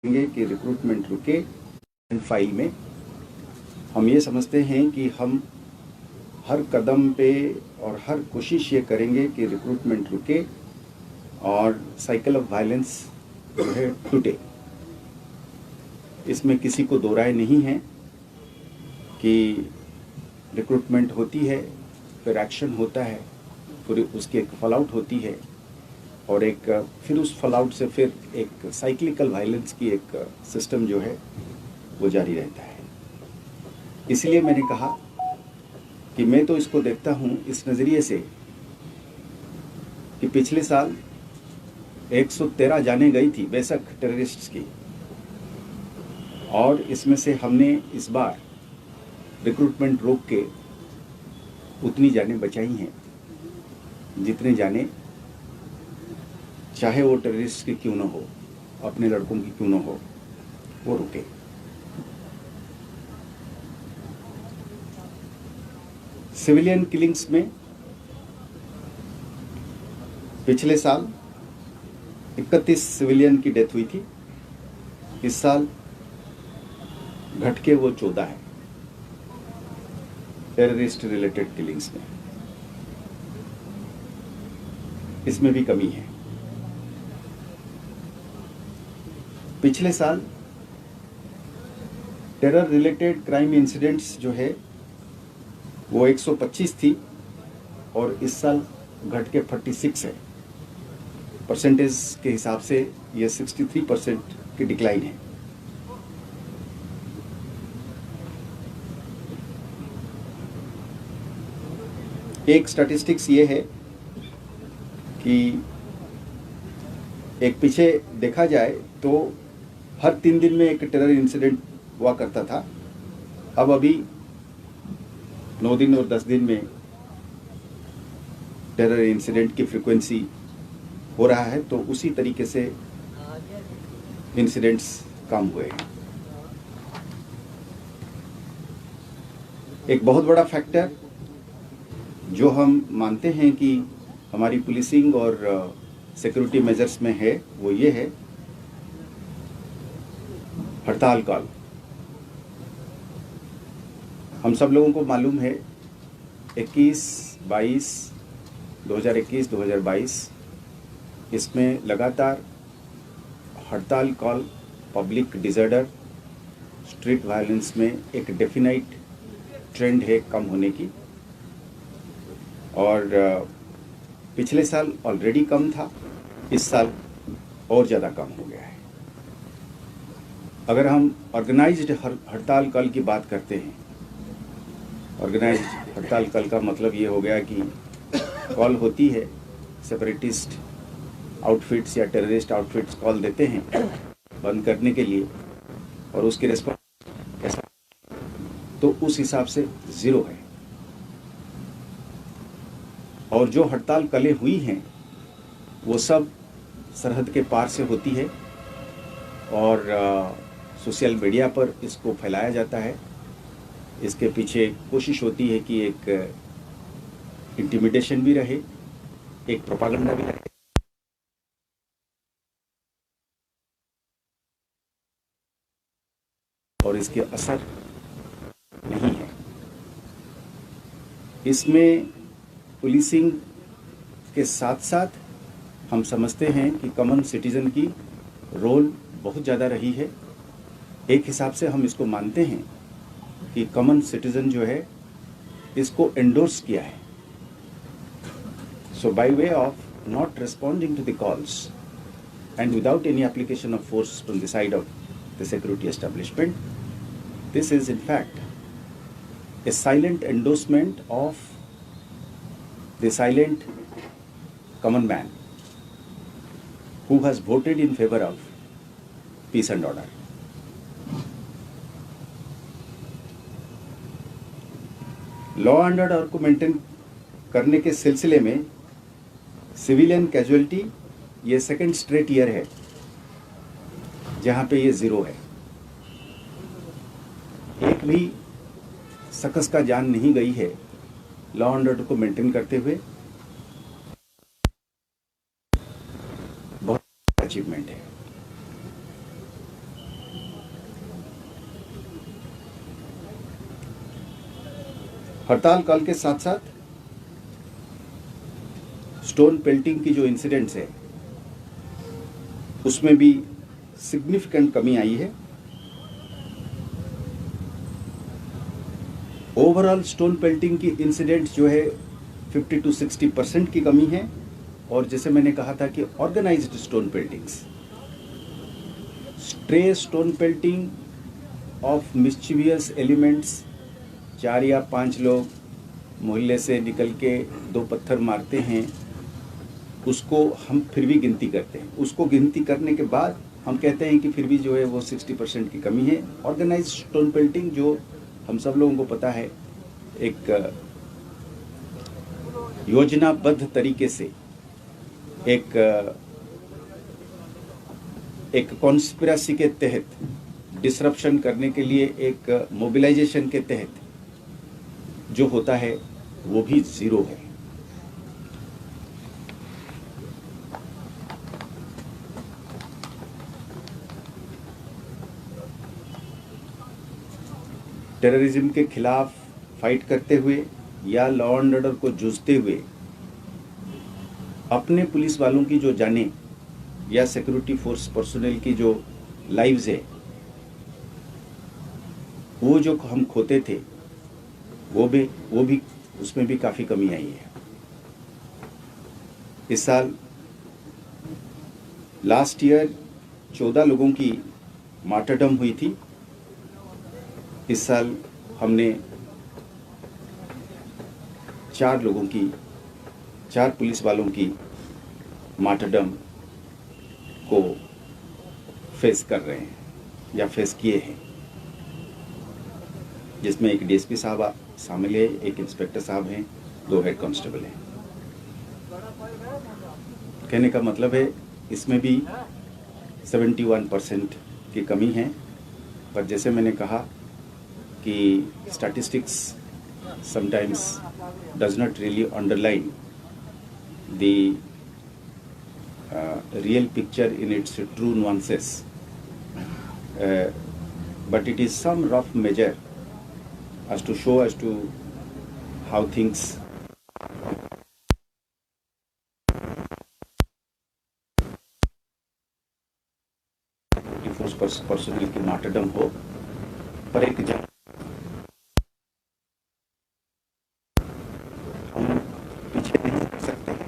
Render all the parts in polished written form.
कि रिक्रूटमेंट रुके फाइल में। हम ये समझते हैं कि हम हर कदम पे और हर कोशिश ये करेंगे कि रिक्रूटमेंट रुके और साइकिल ऑफ वायलेंस जो है टूटे। इसमें किसी को दो राय नहीं है कि रिक्रूटमेंट होती है, फिर एक्शन होता है, फिर उसकी एक फॉल आउट होती है और एक फिर उस फॉल आउट से फिर एक साइक्लिकल वायलेंस की एक सिस्टम जो है वो जारी रहता है। इसलिए मैंने कहा कि मैं तो इसको देखता हूँ इस नज़रिए से कि पिछले साल 113 जानें गई थी बेशक टेररिस्ट्स की, और इसमें से हमने इस बार रिक्रूटमेंट रोक के उतनी जानें बचाई हैं जितने जानें चाहे वो टेररिस्ट की क्यों ना हो, अपने लड़कों की क्यों ना हो, वो रुके। सिविलियन किलिंग्स में पिछले साल 31 सिविलियन की डेथ हुई थी, इस साल घट के वो 14 है टेररिस्ट रिलेटेड किलिंग्स में। इसमें भी कमी है। पिछले साल टेरर रिलेटेड क्राइम इंसिडेंट्स जो है वो 125 थी और इस साल घट के 46 है। परसेंटेज के हिसाब से ये 63% की डिक्लाइन है। एक स्टैटिस्टिक्स ये है कि एक पीछे देखा जाए तो हर 3 दिन में एक टेरर इंसिडेंट हुआ करता था, अब अभी 9 दिन और 10 दिन में टेरर इंसिडेंट की फ्रीक्वेंसी हो रहा है, तो उसी तरीके से इंसिडेंट्स कम हुए हैं। एक बहुत बड़ा फैक्टर जो हम मानते हैं कि हमारी पुलिसिंग और सिक्योरिटी मेजर्स में है वो ये है हड़ताल कॉल। हम सब लोगों को मालूम है 2021-22 इसमें लगातार हड़ताल call, public disorder, street violence में एक डेफिनाइट ट्रेंड है कम होने की, और पिछले साल ऑलरेडी कम था, इस साल और ज़्यादा कम हो गया है। अगर हम ऑर्गेनाइज्ड हड़ताल कॉल की बात करते हैं, ऑर्गेनाइज्ड हड़ताल कॉल का मतलब ये हो गया कि कॉल होती है, सेपरेटिस्ट आउटफिट्स या टेररिस्ट आउटफिट्स कॉल देते हैं बंद करने के लिए, और उसकी रिस्पॉन्स कैसा, तो उस हिसाब से 0 है। और जो हड़ताल कलें हुई हैं वो सब सरहद के पार से होती है और सोशल मीडिया पर इसको फैलाया जाता है। इसके पीछे कोशिश होती है कि एक इंटिमिडेशन भी रहे, एक प्रोपागेंडा भी रहे, और इसके असर नहीं है। इसमें पुलिसिंग के साथ साथ हम समझते हैं कि कॉमन सिटीजन की रोल बहुत ज़्यादा रही है। एक हिसाब से हम इसको मानते हैं कि कॉमन सिटीजन जो है इसको एंडोर्स किया है। So by way of not responding to the calls and without any application of force from the side of the security establishment, this is in fact a silent endorsement of the silent common man who has voted in favor of peace and order. Law and order को maintain करने के सिलसिले में civilian casualty ये second straight year है जहाँ पे ये 0 है। एक भी शख्स का जान नहीं गई है लॉ एंड ऑर्डर को मेंटेन करते हुए, बहुत अचीवमेंट है। हड़ताल काल के साथ साथ स्टोन पेल्टिंग की जो इंसिडेंट्स है उसमें भी सिग्निफिकेंट कमी आई है। ओवरऑल स्टोन पेल्टिंग की इंसिडेंट्स जो है 50 to 60% की कमी है। और जैसे मैंने कहा था कि organised stone peltings, stray stone pelting of mischievous elements, 4 या 5 लोग मोहल्ले से निकल के 2 पत्थर मारते हैं, उसको हम फिर भी गिनती करते हैं। उसको गिनती करने के बाद हम कहते हैं कि फिर भी जो है वो 60% की कमी है। ऑर्गेनाइज्ड स्टोन पेल्टिंग जो हम सब लोगों को पता है एक योजनाबद्ध तरीके से एक कॉन्स्पिरेसी के तहत डिसरप्शन करने के लिए, एक मोबिलाइजेशन के तहत जो होता है वो भी जीरो है। टेररिज्म के खिलाफ फाइट करते हुए या लॉ एंड ऑर्डर को जूझते हुए अपने पुलिस वालों की जो जानें या सिक्योरिटी फोर्स पर्सोनेल की जो लाइव्स है वो जो हम खोते थे वो भी उसमें भी काफ़ी कमी आई है। इस साल लास्ट ईयर 14 लोगों की मार्टरडम हुई थी। इस साल हमने 4 पुलिस वालों की मार्टरडम को फेस कर रहे हैं या फेस किए हैं, जिसमें एक डीएसपी साहब शामिल है, एक इंस्पेक्टर साहब हैं, 2 हेड कांस्टेबल हैं। कहने का मतलब है इसमें भी 71% की कमी है। पर जैसे मैंने कहा कि statistics sometimes does not really underline the real picture in its true nuances, but it is some rough measure as to show as to how things force personnel की मार्टरडम हो। पर एक हम पीछे नहीं कर सकते हैं।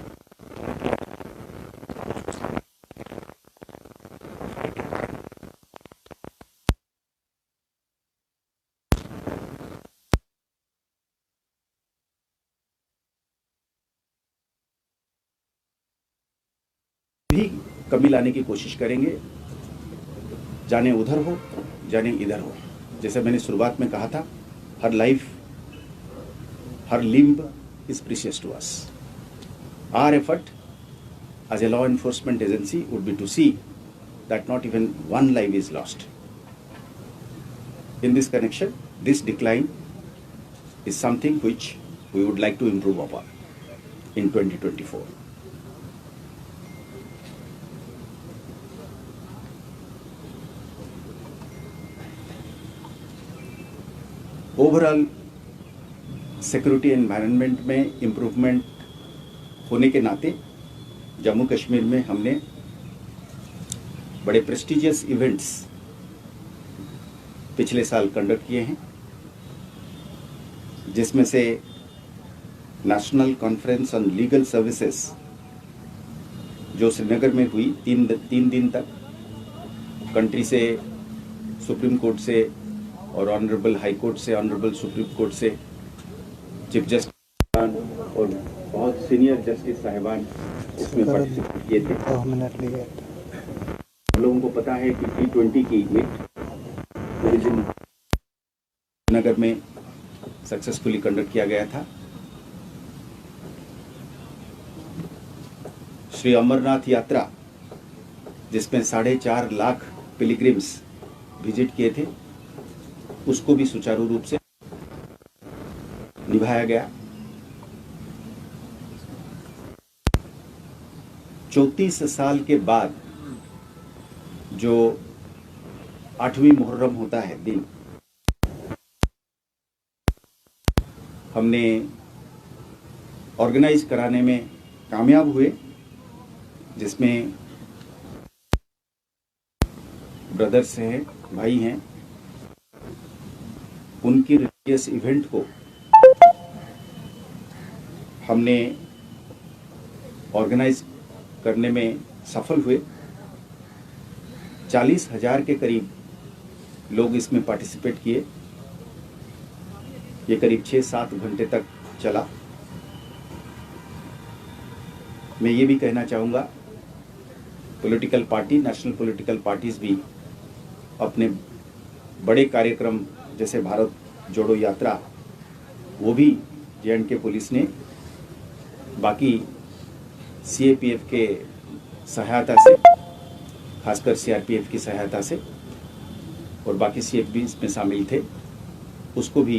भी कमी लाने की कोशिश करेंगे, जाने उधर हो जाने इधर हो। जैसे मैंने शुरुआत में कहा था, हर life, her limb is precious to us. Our effort as a law enforcement agency would be to see that not even one life is lost. In this connection, this decline is something which we would like to improve upon in 2024. Overall security environment में improvement होने के नाते जम्मू कश्मीर में हमने बड़े prestigious events पिछले साल conduct किए हैं, जिसमें से national conference on legal services जो श्रीनगर में हुई 3 दिन तक, कंट्री से, सुप्रीम कोर्ट से और ऑनरेबल हाई कोर्ट से, ऑनरेबल सुप्रीम कोर्ट से चीफ जस्टिस और बहुत सीनियर जस्टिस साहिबान इसमें पार्टिसिपेट किए थे। हम लोगों को पता है कि T20 की मीट नगर में सक्सेसफुली कंडक्ट किया गया था। श्री अमरनाथ यात्रा जिसमें 4.5 लाख पिलग्रिम्स विजिट किए थे, उसको भी सुचारू रूप से निभाया गया। 34 साल के बाद जो 8वीं मुहर्रम होता है दिन, हमने ऑर्गेनाइज कराने में कामयाब हुए, जिसमें ब्रदर्स हैं, भाई हैं, उनकी रिलीजियस इवेंट को हमने ऑर्गेनाइज करने में सफल हुए। 40,000 के करीब लोग इसमें पार्टिसिपेट किए। ये करीब 6-7 घंटे तक चला। मैं ये भी कहना चाहूँगा, political party, national political parties भी अपने बड़े कार्यक्रम जैसे भारत जोड़ो यात्रा, वो भी J&K पुलिस ने बाकी CAPF के सहायता से, खासकर CRPF की सहायता से, और बाकी CF भी इसमें शामिल थे, उसको भी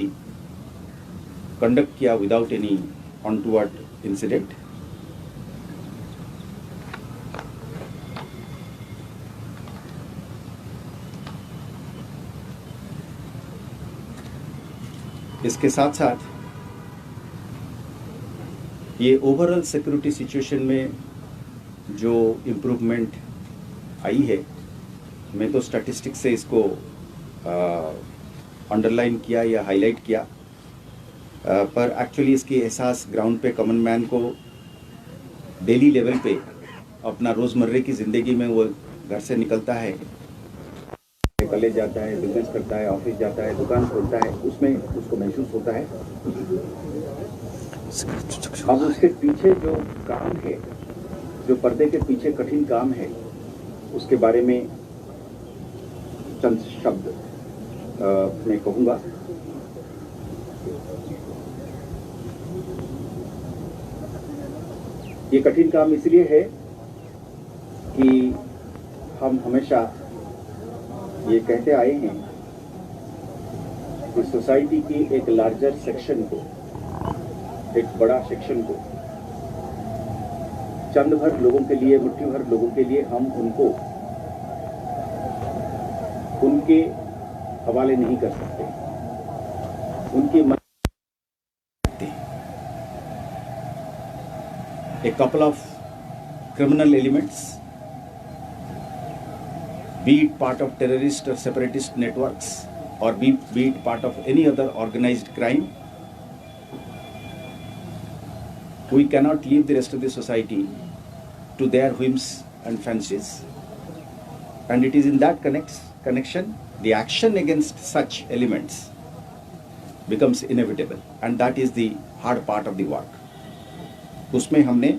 कंडक्ट किया विदाउट एनी अनटूवर्ड इंसिडेंट। इसके साथ साथ ये ओवरऑल सिक्योरिटी सिचुएशन में जो इम्प्रूवमेंट आई है, मैं तो स्टैटिस्टिक्स से इसको अंडरलाइन किया या हाईलाइट किया, पर एक्चुअली इसकी एहसास ग्राउंड पे कॉमन मैन को डेली लेवल पे अपना रोज़मर्रे की ज़िंदगी में, वो घर से निकलता है, कॉलेज जाता है, बिजनेस करता है, ऑफिस जाता है, दुकान खोलता है, उसमें उसको महसूस होता है। अब उसके पीछे जो काम है, जो पर्दे के पीछे कठिन काम है, उसके बारे में चंद शब्द मैं कहूँगा। ये कठिन काम इसलिए है कि हम हमेशा ये कहते आए हैं कि सोसाइटी की एक लार्जर सेक्शन को, एक बड़ा सेक्शन को, चंद भर लोगों के लिए, मुट्ठी भर लोगों के लिए हम उनको उनके हवाले नहीं कर सकते, उनकी a couple of criminal elements, be it part of terrorist or separatist networks, or be it part of any other organized crime, we cannot leave the rest of the society to their whims and fancies. And it is in that connection, the action against such elements becomes inevitable, and that is the hard part of the work. उसमें हमने